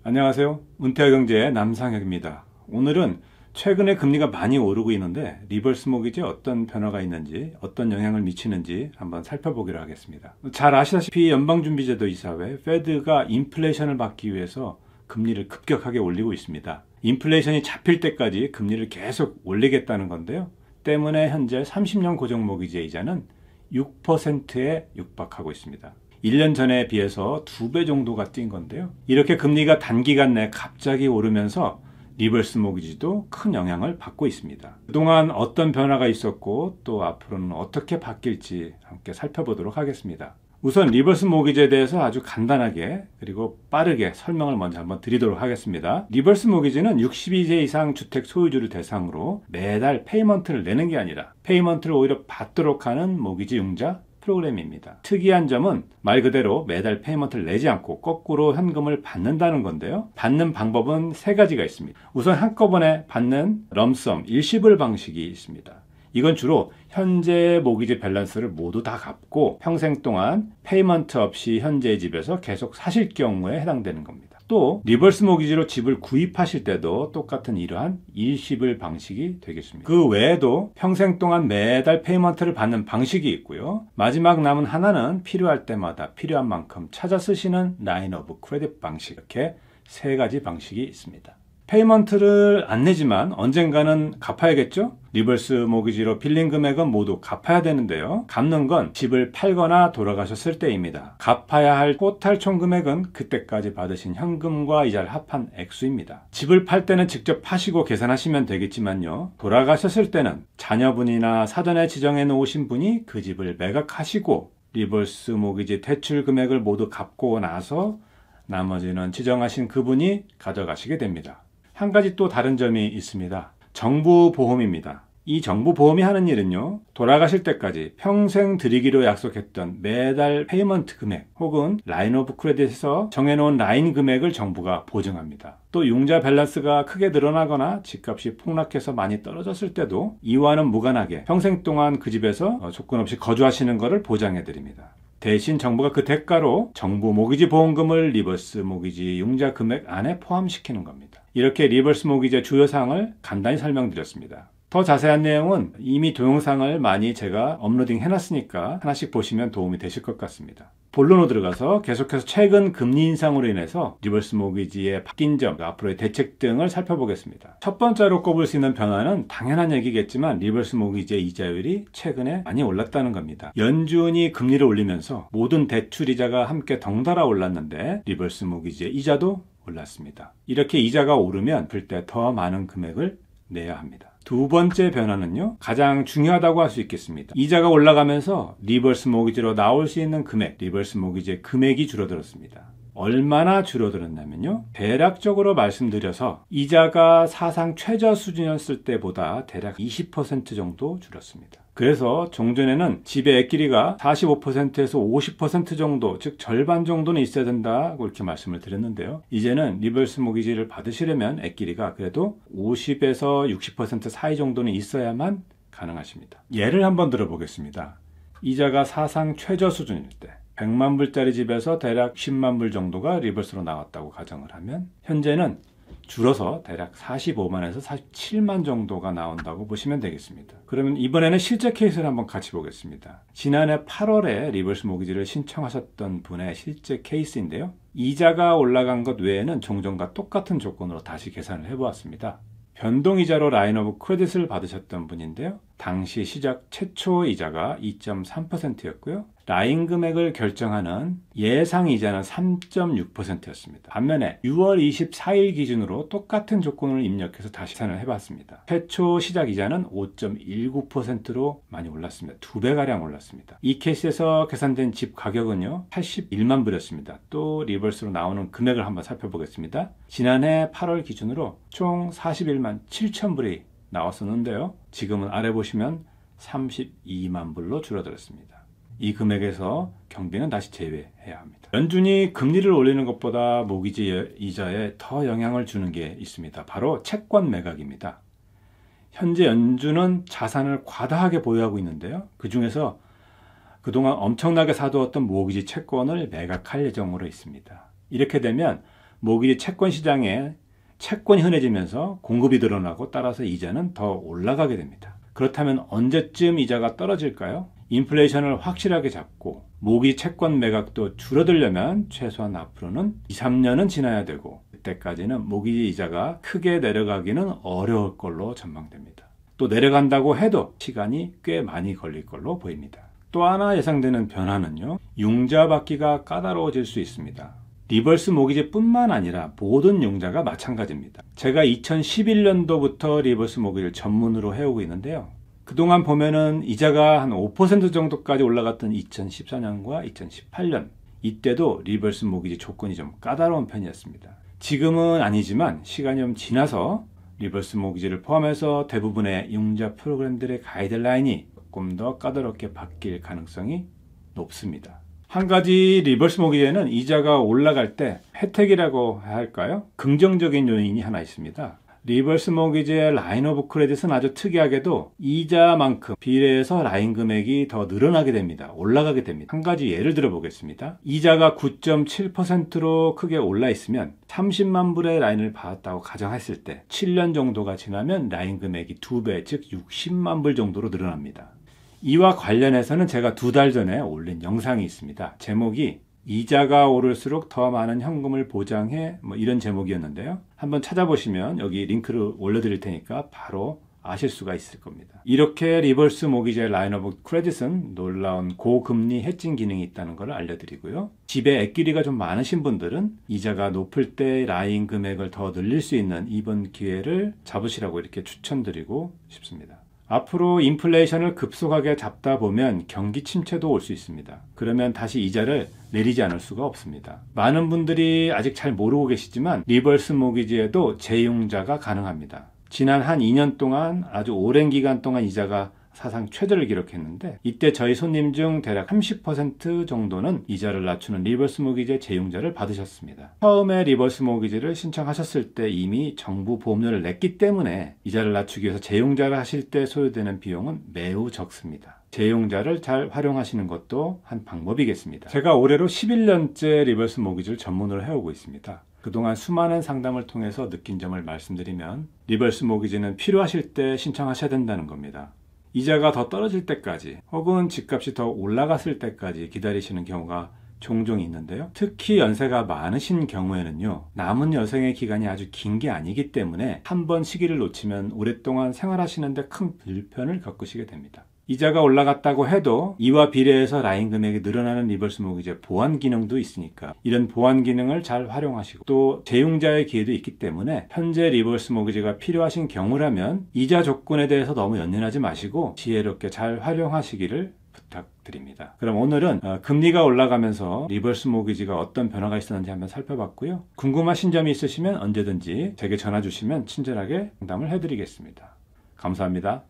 안녕하세요. 문태아경제의 남상혁입니다. 오늘은 최근에 금리가 많이 오르고 있는데 리버스 모기지에 어떤 변화가 있는지, 어떤 영향을 미치는지 한번 살펴보기로 하겠습니다. 잘 아시다시피 연방준비제도 이사회 페드가 인플레이션을 막기 위해서 금리를 급격하게 올리고 있습니다. 인플레이션이 잡힐 때까지 금리를 계속 올리겠다는 건데요. 때문에 현재 30년 고정 모기지의 이자는 6%에 육박하고 있습니다. 1년 전에 비해서 2배 정도가 뛴 건데요. 이렇게 금리가 단기간 내에 갑자기 오르면서 리버스 모기지도 큰 영향을 받고 있습니다. 그동안 어떤 변화가 있었고 또 앞으로는 어떻게 바뀔지 함께 살펴보도록 하겠습니다. 우선 리버스 모기지에 대해서 아주 간단하게 그리고 빠르게 설명을 먼저 한번 드리도록 하겠습니다. 리버스 모기지는 62세 이상 주택 소유주를 대상으로 매달 페이먼트를 내는 게 아니라 페이먼트를 오히려 받도록 하는 모기지 융자 프로그램입니다. 특이한 점은 말 그대로 매달 페이먼트를 내지 않고 거꾸로 현금을 받는다는 건데요. 받는 방법은 세 가지가 있습니다. 우선 한꺼번에 받는 럼섬 일시불 방식이 있습니다. 이건 주로 현재 모기지 밸런스를 모두 다 갚고 평생 동안 페이먼트 없이 현재의 집에서 계속 사실 경우에 해당되는 겁니다. 또 리버스 모기지로 집을 구입하실 때도 똑같은 이러한 일시불 방식이 되겠습니다. 그 외에도 평생 동안 매달 페이먼트를 받는 방식이 있고요. 마지막 남은 하나는 필요할 때마다 필요한 만큼 찾아 쓰시는 라인 오브 크레딧 방식, 이렇게 세 가지 방식이 있습니다. 페이먼트를 안 내지만 언젠가는 갚아야겠죠? 리버스 모기지로 빌린 금액은 모두 갚아야 되는데요. 갚는 건 집을 팔거나 돌아가셨을 때입니다. 갚아야 할 토탈 총 금액은 그때까지 받으신 현금과 이자를 합한 액수입니다. 집을 팔 때는 직접 파시고 계산하시면 되겠지만요. 돌아가셨을 때는 자녀분이나 사전에 지정해 놓으신 분이 그 집을 매각하시고 리버스 모기지 대출 금액을 모두 갚고 나서 나머지는 지정하신 그분이 가져가시게 됩니다. 한 가지 또 다른 점이 있습니다. 정부 보험입니다. 이 정부 보험이 하는 일은요, 돌아가실 때까지 평생 드리기로 약속했던 매달 페이먼트 금액 혹은 라인 오브 크레딧에서 정해놓은 라인 금액을 정부가 보증합니다. 또 융자 밸런스가 크게 늘어나거나 집값이 폭락해서 많이 떨어졌을 때도 이와는 무관하게 평생 동안 그 집에서 조건 없이 거주하시는 것을 보장해 드립니다. 대신 정부가 그 대가로 정부 모기지 보험금을 리버스 모기지 융자 금액 안에 포함시키는 겁니다. 이렇게 리버스 모기지의 주요 사항을 간단히 설명드렸습니다. 더 자세한 내용은 이미 동영상을 많이 제가 업로딩 해놨으니까 하나씩 보시면 도움이 되실 것 같습니다. 본론으로 들어가서 계속해서 최근 금리 인상으로 인해서 리버스 모기지의 바뀐 점, 앞으로의 대책 등을 살펴보겠습니다. 첫 번째로 꼽을 수 있는 변화는 당연한 얘기겠지만 리버스 모기지의 이자율이 최근에 많이 올랐다는 겁니다. 연준이 금리를 올리면서 모든 대출 이자가 함께 덩달아 올랐는데 리버스 모기지의 이자도 올랐습니다. 이렇게 이자가 오르면 볼 때 더 많은 금액을 내야 합니다. 두 번째 변화는요, 가장 중요하다고 할 수 있겠습니다. 이자가 올라가면서 리버스 모기지로 나올 수 있는 금액, 리버스 모기지의 금액이 줄어들었습니다. 얼마나 줄어들었냐면요, 대략적으로 말씀드려서 이자가 사상 최저 수준이었을 때보다 대략 20% 정도 줄었습니다. 그래서 종전에는 집의 액기리가 45%에서 50% 정도, 즉 절반 정도는 있어야 된다고 이렇게 말씀을 드렸는데요. 이제는 리버스 모기지를 받으시려면 액기리가 그래도 50에서 60% 사이 정도는 있어야만 가능하십니다. 예를 한번 들어보겠습니다. 이자가 사상 최저 수준일 때 100만 불짜리 집에서 대략 10만 불 정도가 리버스로 나왔다고 가정을 하면 현재는 줄어서 대략 45만에서 47만 정도가 나온다고 보시면 되겠습니다. 그러면 이번에는 실제 케이스를 한번 같이 보겠습니다. 지난해 8월에 리버스 모기지를 신청하셨던 분의 실제 케이스인데요. 이자가 올라간 것 외에는 종전과 똑같은 조건으로 다시 계산을 해보았습니다. 변동이자로 라인 오브 크레딧을 받으셨던 분인데요. 당시 시작 최초 이자가 2.3%였고요. 라인 금액을 결정하는 예상 이자는 3.6%였습니다. 반면에 6월 24일 기준으로 똑같은 조건을 입력해서 다시 계산을 해봤습니다. 최초 시작 이자는 5.19%로 많이 올랐습니다. 2배가량 올랐습니다. 이 케이스에서 계산된 집 가격은요, 81만 불이었습니다. 또 리버스로 나오는 금액을 한번 살펴보겠습니다. 지난해 8월 기준으로 총 41만 7천 불이 나왔었는데요. 지금은 아래 보시면 32만 불로 줄어들었습니다. 이 금액에서 경비는 다시 제외해야 합니다. 연준이 금리를 올리는 것보다 모기지 이자에 더 영향을 주는 게 있습니다. 바로 채권 매각입니다. 현재 연준은 자산을 과다하게 보유하고 있는데요. 그 중에서 그동안 엄청나게 사두었던 모기지 채권을 매각할 예정으로 있습니다. 이렇게 되면 모기지 채권 시장에 채권이 흔해지면서 공급이 늘어나고 따라서 이자는 더 올라가게 됩니다. 그렇다면 언제쯤 이자가 떨어질까요? 인플레이션을 확실하게 잡고 모기지 채권 매각도 줄어들려면 최소한 앞으로는 2, 3년은 지나야 되고 그때까지는 모기지 이자가 크게 내려가기는 어려울 걸로 전망됩니다. 또 내려간다고 해도 시간이 꽤 많이 걸릴 걸로 보입니다. 또 하나 예상되는 변화는요, 융자 받기가 까다로워질 수 있습니다. 리버스 모기지뿐만 아니라 모든 융자가 마찬가지입니다. 제가 2011년도부터 리버스 모기지를 전문으로 해오고 있는데요. 그동안 보면은 이자가 한 5% 정도까지 올라갔던 2014년과 2018년, 이때도 리버스 모기지 조건이 좀 까다로운 편이었습니다. 지금은 아니지만 시간이 좀 지나서 리버스 모기지를 포함해서 대부분의 융자 프로그램들의 가이드라인이 조금 더 까다롭게 바뀔 가능성이 높습니다. 한 가지 리버스 모기지에는 이자가 올라갈 때 혜택이라고 할까요? 긍정적인 요인이 하나 있습니다. 리버스 모기지의 라인 오브 크레딧은 아주 특이하게도 이자만큼 비례해서 라인 금액이 더 늘어나게 됩니다. 올라가게 됩니다. 한 가지 예를 들어 보겠습니다. 이자가 9.7%로 크게 올라 있으면 30만 불의 라인을 받았다고 가정했을 때 7년 정도가 지나면 라인 금액이 2배, 즉 60만 불 정도로 늘어납니다. 이와 관련해서는 제가 2달 전에 올린 영상이 있습니다. 제목이 이자가 오를수록 더 많은 현금을 보장해, 이런 제목이었는데요. 한번 찾아보시면 여기 링크를 올려드릴 테니까 바로 아실 수가 있을 겁니다. 이렇게 리버스 모기지의 라인 오브 크레딧은 놀라운 고금리 해칭 기능이 있다는 걸 알려드리고요. 집에 액기리가 좀 많으신 분들은 이자가 높을 때 라인 금액을 더 늘릴 수 있는 이번 기회를 잡으시라고 이렇게 추천드리고 싶습니다. 앞으로 인플레이션을 급속하게 잡다 보면 경기 침체도 올 수 있습니다. 그러면 다시 이자를 내리지 않을 수가 없습니다. 많은 분들이 아직 잘 모르고 계시지만 리버스 모기지에도 재융자가 가능합니다. 지난 한 2년 동안 아주 오랜 기간 동안 이자가 사상 최저를 기록했는데 이때 저희 손님 중 대략 30% 정도는 이자를 낮추는 리버스 모기지의 재융자를 받으셨습니다. 처음에 리버스 모기지를 신청하셨을 때 이미 정부 보험료를 냈기 때문에 이자를 낮추기 위해서 재융자를 하실 때 소요되는 비용은 매우 적습니다. 재융자를 잘 활용하시는 것도 한 방법이겠습니다. 제가 올해로 11년째 리버스 모기지를 전문으로 해오고 있습니다. 그동안 수많은 상담을 통해서 느낀 점을 말씀드리면 리버스 모기지는 필요하실 때 신청하셔야 된다는 겁니다. 이자가 더 떨어질 때까지 혹은 집값이 더 올라갔을 때까지 기다리시는 경우가 종종 있는데요. 특히 연세가 많으신 경우에는요. 남은 여생의 기간이 아주 긴 게 아니기 때문에 한 번 시기를 놓치면 오랫동안 생활하시는데 큰 불편을 겪으시게 됩니다. 이자가 올라갔다고 해도 이와 비례해서 라인 금액이 늘어나는 리버스 모기지의 보완 기능도 있으니까 이런 보완 기능을 잘 활용하시고 또 재융자의 기회도 있기 때문에 현재 리버스 모기지가 필요하신 경우라면 이자 조건에 대해서 너무 연연하지 마시고 지혜롭게 잘 활용하시기를 부탁드립니다. 그럼 오늘은 금리가 올라가면서 리버스 모기지가 어떤 변화가 있었는지 한번 살펴봤고요. 궁금하신 점이 있으시면 언제든지 제게 전화 주시면 친절하게 상담을 해드리겠습니다. 감사합니다.